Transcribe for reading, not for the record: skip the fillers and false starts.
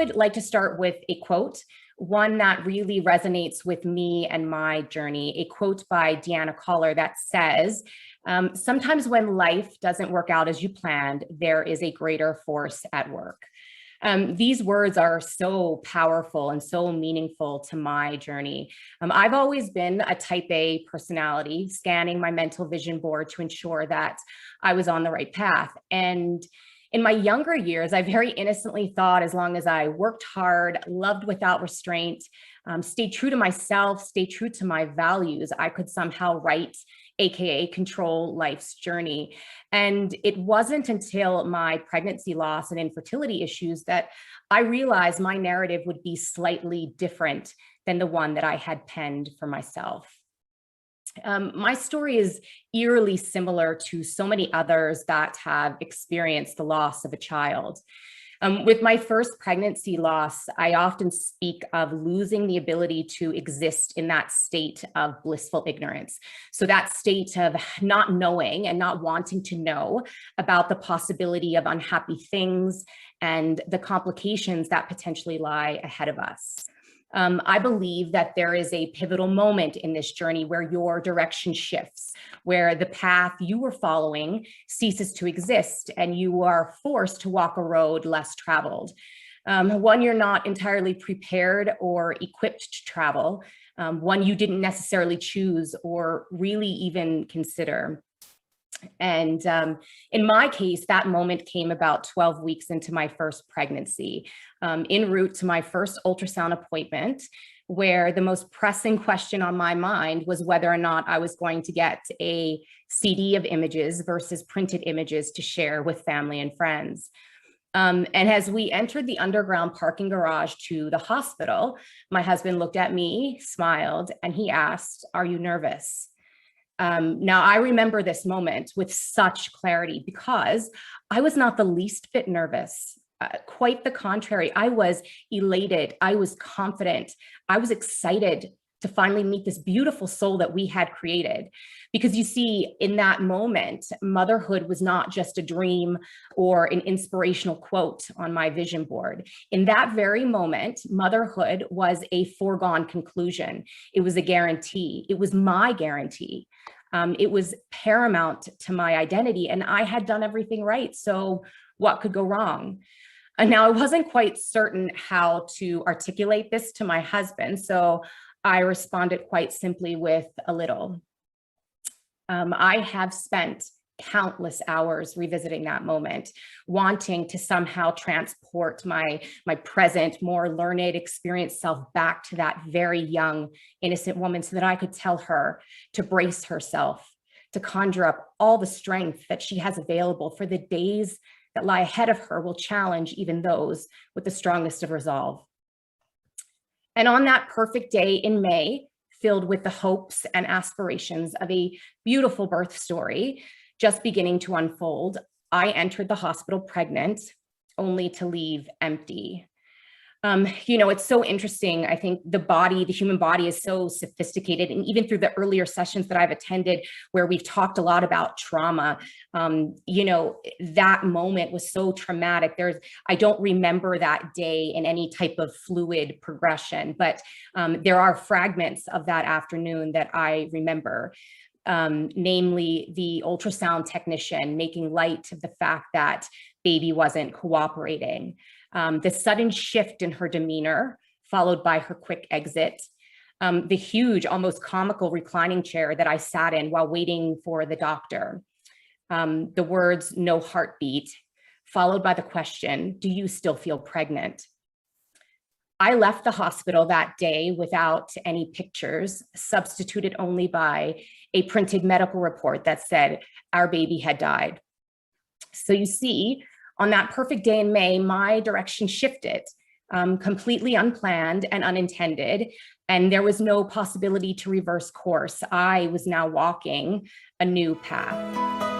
would like to start with a quote, one that really resonates with me and my journey, a quote by Deanna Collar that says, sometimes when life doesn't work out as you planned, there is a greater force at work. These words are so powerful and so meaningful to my journey. I've always been a type A personality, scanning my mental vision board to ensure that I was on the right path. And in my younger years, I very innocently thought as long as I worked hard, loved without restraint, stayed true to myself, stayed true to my values, I could somehow write, AKA control life's journey. And it wasn't until my pregnancy loss and infertility issues that I realized my narrative would be slightly different than the one that I had penned for myself. My story is eerily similar to so many others that have experienced the loss of a child. With my first pregnancy loss, I often speak of losing the ability to exist in that state of blissful ignorance. So that state of not knowing and not wanting to know about the possibility of unhappy things and the complications that potentially lie ahead of us. I believe that there is a pivotal moment in this journey where your direction shifts, where the path you were following ceases to exist and you are forced to walk a road less traveled. One you're not entirely prepared or equipped to travel, one you didn't necessarily choose or really even consider. And in my case, that moment came about 12 weeks into my first pregnancy, en route to my first ultrasound appointment, where the most pressing question on my mind was whether or not I was going to get a CD of images versus printed images to share with family and friends. And as we entered the underground parking garage to the hospital, my husband looked at me, smiled, and he asked, "Are you nervous?" Now, I remember this moment with such clarity because I was not the least bit nervous. Quite the contrary. I was elated. I was confident. I was excited to finally meet this beautiful soul that we had created. Because you see, in that moment, motherhood was not just a dream or an inspirational quote on my vision board. In that very moment, motherhood was a foregone conclusion. It was a guarantee. It was my guarantee. It was paramount to my identity, and I had done everything right. So what could go wrong? And now I wasn't quite certain how to articulate this to my husband, so I responded quite simply with a little. I have spent countless hours revisiting that moment, wanting to somehow transport my present, more learned, experienced self back to that very young, innocent woman so that I could tell her to brace herself, to conjure up all the strength that she has available for the days that lie ahead of her will challenge even those with the strongest of resolve. And on that perfect day in May, filled with the hopes and aspirations of a beautiful birth story just beginning to unfold, I entered the hospital pregnant, only to leave empty. It's so interesting. I think the human body is so sophisticated. And even through the earlier sessions that I've attended where we've talked a lot about trauma, that moment was so traumatic. I don't remember that day in any type of fluid progression, but there are fragments of that afternoon that I remember. Namely the ultrasound technician making light of the fact that baby wasn't cooperating, the sudden shift in her demeanor, followed by her quick exit, the huge, almost comical reclining chair that I sat in while waiting for the doctor, the words "no heartbeat," followed by the question, "Do you still feel pregnant?" I left the hospital that day without any pictures, substituted only by a printed medical report that said our baby had died. So you see, on that perfect day in May, my direction shifted, completely unplanned and unintended, and there was no possibility to reverse course. I was now walking a new path.